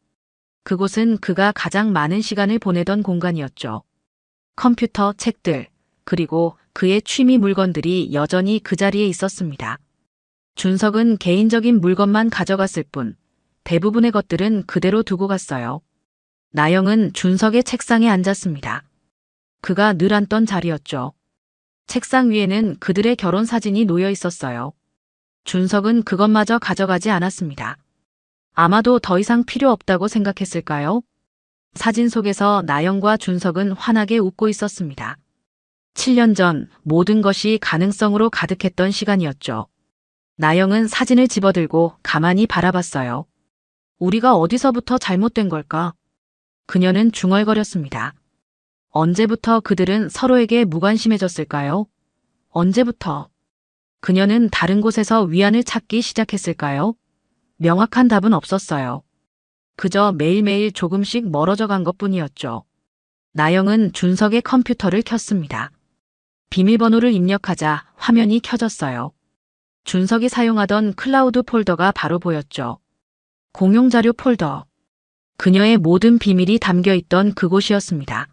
그곳은 그가 가장 많은 시간을 보내던 공간이었죠. 컴퓨터, 책들, 그리고 그의 취미 물건들이 여전히 그 자리에 있었습니다. 준석은 개인적인 물건만 가져갔을 뿐 대부분의 것들은 그대로 두고 갔어요. 나영은 준석의 책상에 앉았습니다. 그가 늘 앉던 자리였죠. 책상 위에는 그들의 결혼 사진이 놓여 있었어요. 준석은 그것마저 가져가지 않았습니다. 아마도 더 이상 필요 없다고 생각했을까요? 사진 속에서 나영과 준석은 환하게 웃고 있었습니다. 7년 전 모든 것이 가능성으로 가득했던 시간이었죠. 나영은 사진을 집어들고 가만히 바라봤어요. 우리가 어디서부터 잘못된 걸까? 그녀는 중얼거렸습니다. 언제부터 그들은 서로에게 무관심해졌을까요? 언제부터? 그녀는 다른 곳에서 위안을 찾기 시작했을까요? 명확한 답은 없었어요. 그저 매일매일 조금씩 멀어져 간 것뿐이었죠. 나영은 준석의 컴퓨터를 켰습니다. 비밀번호를 입력하자 화면이 켜졌어요. 준석이 사용하던 클라우드 폴더가 바로 보였죠. 공용자료 폴더. 그녀의 모든 비밀이 담겨있던 그곳이었습니다.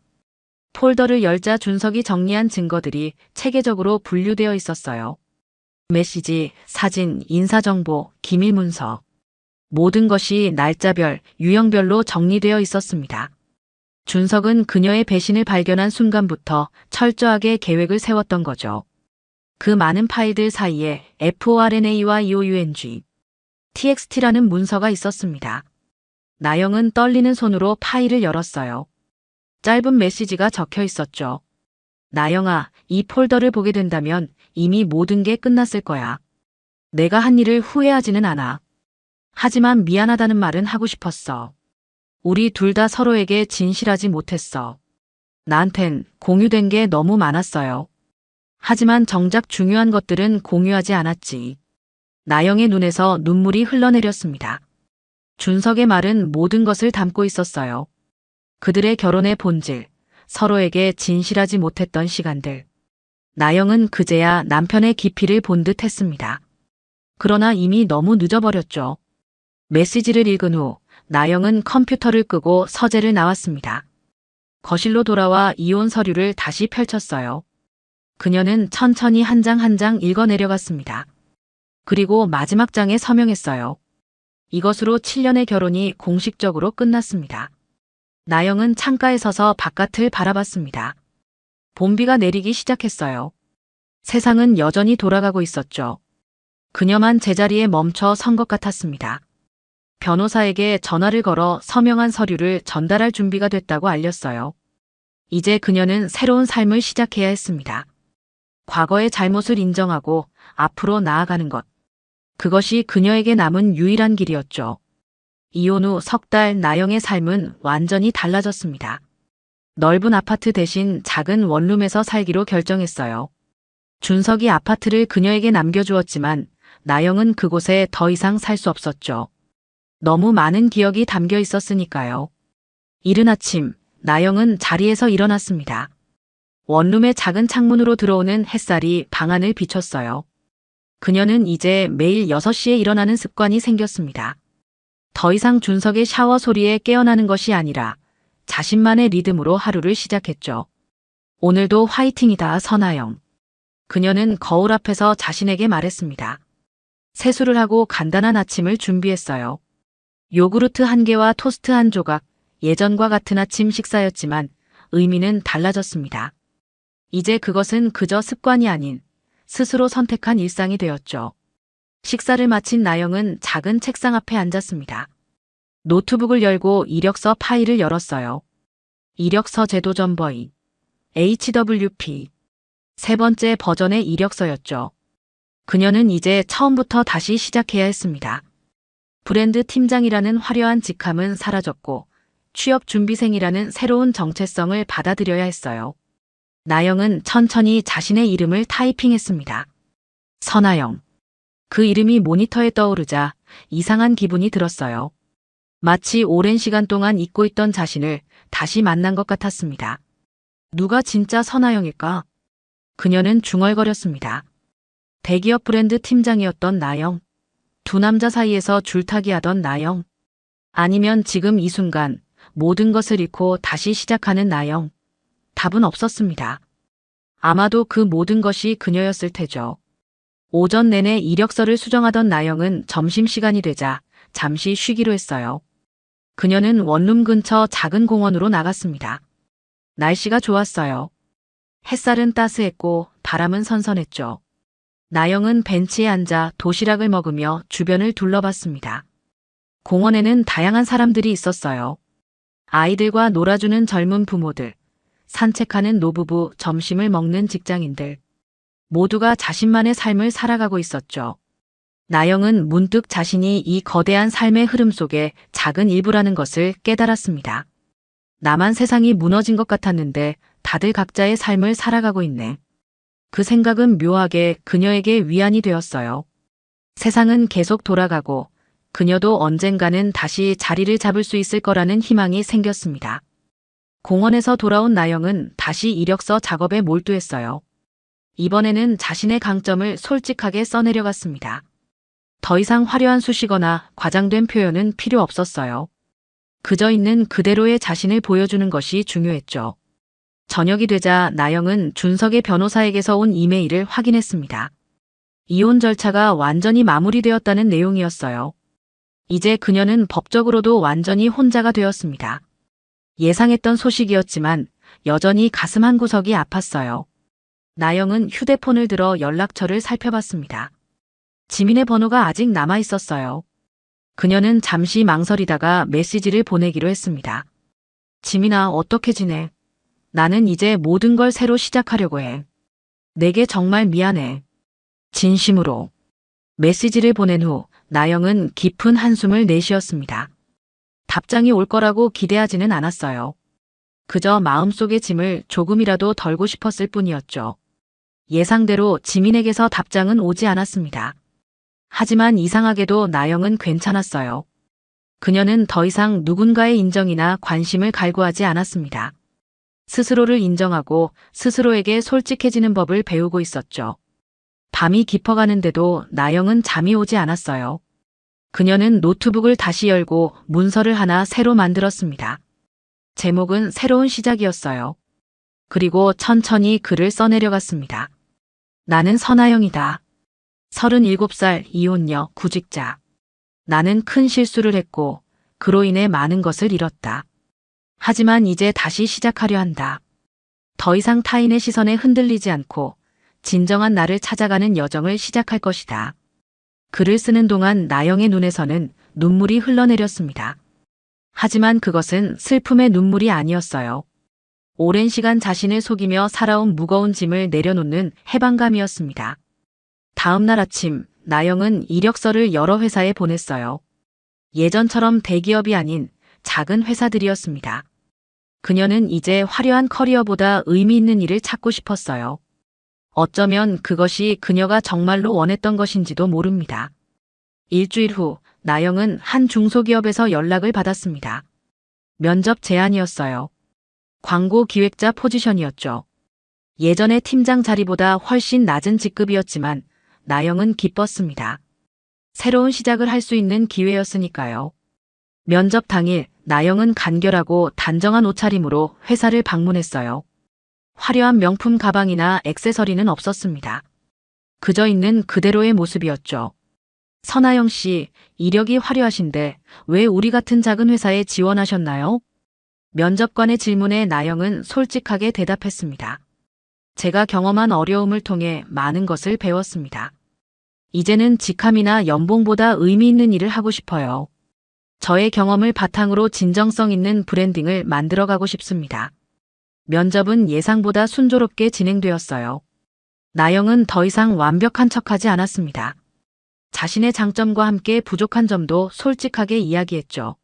폴더를 열자 준석이 정리한 증거들이 체계적으로 분류되어 있었어요. 메시지, 사진, 인사정보, 기밀문서. 모든 것이 날짜별, 유형별로 정리되어 있었습니다. 준석은 그녀의 배신을 발견한 순간부터 철저하게 계획을 세웠던 거죠. 그 많은 파일들 사이에 FORNA와 EOUNG, TXT라는 문서가 있었습니다. 나영은 떨리는 손으로 파일을 열었어요. 짧은 메시지가 적혀 있었죠. 나영아, 이 폴더를 보게 된다면 이미 모든 게 끝났을 거야. 내가 한 일을 후회하지는 않아. 하지만 미안하다는 말은 하고 싶었어. 우리 둘 다 서로에게 진실하지 못했어. 나한텐 공유된 게 너무 많았어요. 하지만 정작 중요한 것들은 공유하지 않았지. 나영의 눈에서 눈물이 흘러내렸습니다. 준석의 말은 모든 것을 담고 있었어요. 그들의 결혼의 본질, 서로에게 진실하지 못했던 시간들. 나영은 그제야 남편의 깊이를 본 듯 했습니다. 그러나 이미 너무 늦어버렸죠. 메시지를 읽은 후 나영은 컴퓨터를 끄고 서재를 나왔습니다. 거실로 돌아와 이혼 서류를 다시 펼쳤어요. 그녀는 천천히 한 장 한 장 읽어내려갔습니다. 그리고 마지막 장에 서명했어요. 이것으로 7년의 결혼이 공식적으로 끝났습니다. 나영은 창가에 서서 바깥을 바라봤습니다. 봄비가 내리기 시작했어요. 세상은 여전히 돌아가고 있었죠. 그녀만 제자리에 멈춰 선 것 같았습니다. 변호사에게 전화를 걸어 서명한 서류를 전달할 준비가 됐다고 알렸어요. 이제 그녀는 새로운 삶을 시작해야 했습니다. 과거의 잘못을 인정하고 앞으로 나아가는 것. 그것이 그녀에게 남은 유일한 길이었죠. 이혼 후 석 달 나영의 삶은 완전히 달라졌습니다. 넓은 아파트 대신 작은 원룸에서 살기로 결정했어요. 준석이 아파트를 그녀에게 남겨주었지만 나영은 그곳에 더 이상 살 수 없었죠. 너무 많은 기억이 담겨 있었으니까요. 이른 아침, 나영은 자리에서 일어났습니다. 원룸의 작은 창문으로 들어오는 햇살이 방 안을 비췄어요. 그녀는 이제 매일 6시에 일어나는 습관이 생겼습니다. 더 이상 준석의 샤워 소리에 깨어나는 것이 아니라 자신만의 리듬으로 하루를 시작했죠. 오늘도 화이팅이다, 선아영. 그녀는 거울 앞에서 자신에게 말했습니다. 세수를 하고 간단한 아침을 준비했어요. 요구르트 1개와 토스트 1조각, 예전과 같은 아침 식사였지만 의미는 달라졌습니다. 이제 그것은 그저 습관이 아닌 스스로 선택한 일상이 되었죠. 식사를 마친 나영은 작은 책상 앞에 앉았습니다. 노트북을 열고 이력서 파일을 열었어요. 이력서 제도 점버이 HWP 세 번째 버전의 이력서였죠. 그녀는 이제 처음부터 다시 시작해야 했습니다. 브랜드 팀장이라는 화려한 직함은 사라졌고 취업 준비생이라는 새로운 정체성을 받아들여야 했어요. 나영은 천천히 자신의 이름을 타이핑했습니다. 선아영. 그 이름이 모니터에 떠오르자 이상한 기분이 들었어요. 마치 오랜 시간 동안 잊고 있던 자신을 다시 만난 것 같았습니다. 누가 진짜 선아영일까? 그녀는 중얼거렸습니다. 대기업 브랜드 팀장이었던 나영. 두 남자 사이에서 줄타기하던 나영. 아니면 지금 이 순간 모든 것을 잃고 다시 시작하는 나영. 답은 없었습니다. 아마도 그 모든 것이 그녀였을 테죠. 오전 내내 이력서를 수정하던 나영은 점심시간이 되자 잠시 쉬기로 했어요. 그녀는 원룸 근처 작은 공원으로 나갔습니다. 날씨가 좋았어요. 햇살은 따스했고 바람은 선선했죠. 나영은 벤치에 앉아 도시락을 먹으며 주변을 둘러봤습니다. 공원에는 다양한 사람들이 있었어요. 아이들과 놀아주는 젊은 부모들, 산책하는 노부부, 점심을 먹는 직장인들. 모두가 자신만의 삶을 살아가고 있었죠. 나영은 문득 자신이 이 거대한 삶의 흐름 속에 작은 일부라는 것을 깨달았습니다. 나만 세상이 무너진 것 같았는데 다들 각자의 삶을 살아가고 있네. 그 생각은 묘하게 그녀에게 위안이 되었어요. 세상은 계속 돌아가고 그녀도 언젠가는 다시 자리를 잡을 수 있을 거라는 희망이 생겼습니다. 공원에서 돌아온 나영은 다시 이력서 작업에 몰두했어요. 이번에는 자신의 강점을 솔직하게 써내려갔습니다. 더 이상 화려한 수식어나 과장된 표현은 필요 없었어요. 그저 있는 그대로의 자신을 보여주는 것이 중요했죠. 저녁이 되자 나영은 준석의 변호사에게서 온 이메일을 확인했습니다. 이혼 절차가 완전히 마무리되었다는 내용이었어요. 이제 그녀는 법적으로도 완전히 혼자가 되었습니다. 예상했던 소식이었지만 여전히 가슴 한구석이 아팠어요. 나영은 휴대폰을 들어 연락처를 살펴봤습니다. 지민의 번호가 아직 남아 있었어요. 그녀는 잠시 망설이다가 메시지를 보내기로 했습니다. 지민아, 어떻게 지내? 나는 이제 모든 걸 새로 시작하려고 해. 내게 정말 미안해. 진심으로. 메시지를 보낸 후 나영은 깊은 한숨을 내쉬었습니다. 답장이 올 거라고 기대하지는 않았어요. 그저 마음속의 짐을 조금이라도 덜고 싶었을 뿐이었죠. 예상대로 지민에게서 답장은 오지 않았습니다. 하지만 이상하게도 나영은 괜찮았어요. 그녀는 더 이상 누군가의 인정이나 관심을 갈구하지 않았습니다. 스스로를 인정하고 스스로에게 솔직해지는 법을 배우고 있었죠. 밤이 깊어가는데도 나영은 잠이 오지 않았어요. 그녀는 노트북을 다시 열고 문서를 하나 새로 만들었습니다. 제목은 새로운 시작이었어요. 그리고 천천히 글을 써내려갔습니다. 나는 선아영이다. 37살 이혼녀 구직자. 나는 큰 실수를 했고 그로 인해 많은 것을 잃었다. 하지만 이제 다시 시작하려 한다. 더 이상 타인의 시선에 흔들리지 않고 진정한 나를 찾아가는 여정을 시작할 것이다. 글을 쓰는 동안 나영의 눈에서는 눈물이 흘러내렸습니다. 하지만 그것은 슬픔의 눈물이 아니었어요. 오랜 시간 자신을 속이며 살아온 무거운 짐을 내려놓는 해방감이었습니다. 다음 날 아침, 나영은 이력서를 여러 회사에 보냈어요. 예전처럼 대기업이 아닌 작은 회사들이었습니다. 그녀는 이제 화려한 커리어보다 의미 있는 일을 찾고 싶었어요. 어쩌면 그것이 그녀가 정말로 원했던 것인지도 모릅니다. 일주일 후, 나영은 한 중소기업에서 연락을 받았습니다. 면접 제안이었어요. 광고 기획자 포지션이었죠. 예전의 팀장 자리보다 훨씬 낮은 직급이었지만 나영은 기뻤습니다. 새로운 시작을 할 수 있는 기회였으니까요. 면접 당일 나영은 간결하고 단정한 옷차림으로 회사를 방문했어요. 화려한 명품 가방이나 액세서리는 없었습니다. 그저 있는 그대로의 모습이었죠. 선아영 씨, 이력이 화려하신데 왜 우리 같은 작은 회사에 지원하셨나요? 면접관의 질문에 나영은 솔직하게 대답했습니다. 제가 경험한 어려움을 통해 많은 것을 배웠습니다. 이제는 직함이나 연봉보다 의미 있는 일을 하고 싶어요. 저의 경험을 바탕으로 진정성 있는 브랜딩을 만들어가고 싶습니다. 면접은 예상보다 순조롭게 진행되었어요. 나영은 더 이상 완벽한 척하지 않았습니다. 자신의 장점과 함께 부족한 점도 솔직하게 이야기했죠.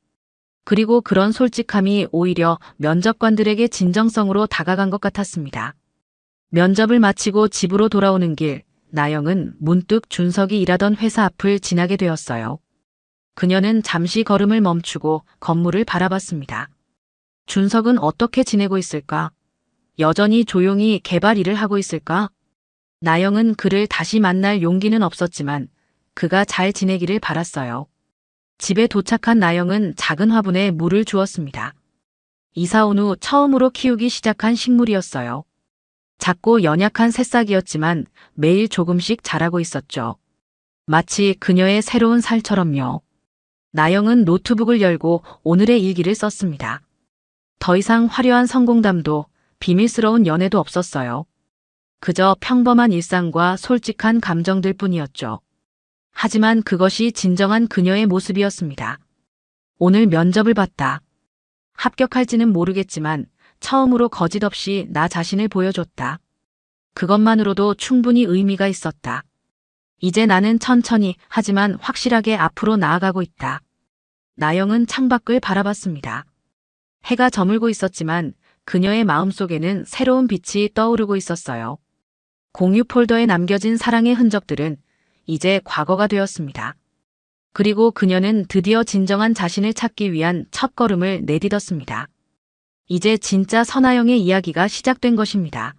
그리고 그런 솔직함이 오히려 면접관들에게 진정성으로 다가간 것 같았습니다. 면접을 마치고 집으로 돌아오는 길, 나영은 문득 준석이 일하던 회사 앞을 지나게 되었어요. 그녀는 잠시 걸음을 멈추고 건물을 바라봤습니다. 준석은 어떻게 지내고 있을까? 여전히 조용히 개발 일을 하고 있을까? 나영은 그를 다시 만날 용기는 없었지만 그가 잘 지내기를 바랐어요. 집에 도착한 나영은 작은 화분에 물을 주었습니다. 이사 온 후 처음으로 키우기 시작한 식물이었어요. 작고 연약한 새싹이었지만 매일 조금씩 자라고 있었죠. 마치 그녀의 새로운 살처럼요. 나영은 노트북을 열고 오늘의 일기를 썼습니다. 더 이상 화려한 성공담도 비밀스러운 연애도 없었어요. 그저 평범한 일상과 솔직한 감정들 뿐이었죠. 하지만 그것이 진정한 그녀의 모습이었습니다. 오늘 면접을 봤다. 합격할지는 모르겠지만 처음으로 거짓 없이 나 자신을 보여줬다. 그것만으로도 충분히 의미가 있었다. 이제 나는 천천히 하지만 확실하게 앞으로 나아가고 있다. 나영은 창밖을 바라봤습니다. 해가 저물고 있었지만 그녀의 마음속에는 새로운 빛이 떠오르고 있었어요. 공유 폴더에 남겨진 사랑의 흔적들은 이제 과거가 되었습니다. 그리고 그녀는 드디어 진정한 자신을 찾기 위한 첫걸음을 내딛었습니다. 이제 진짜 선아영의 이야기가 시작된 것입니다.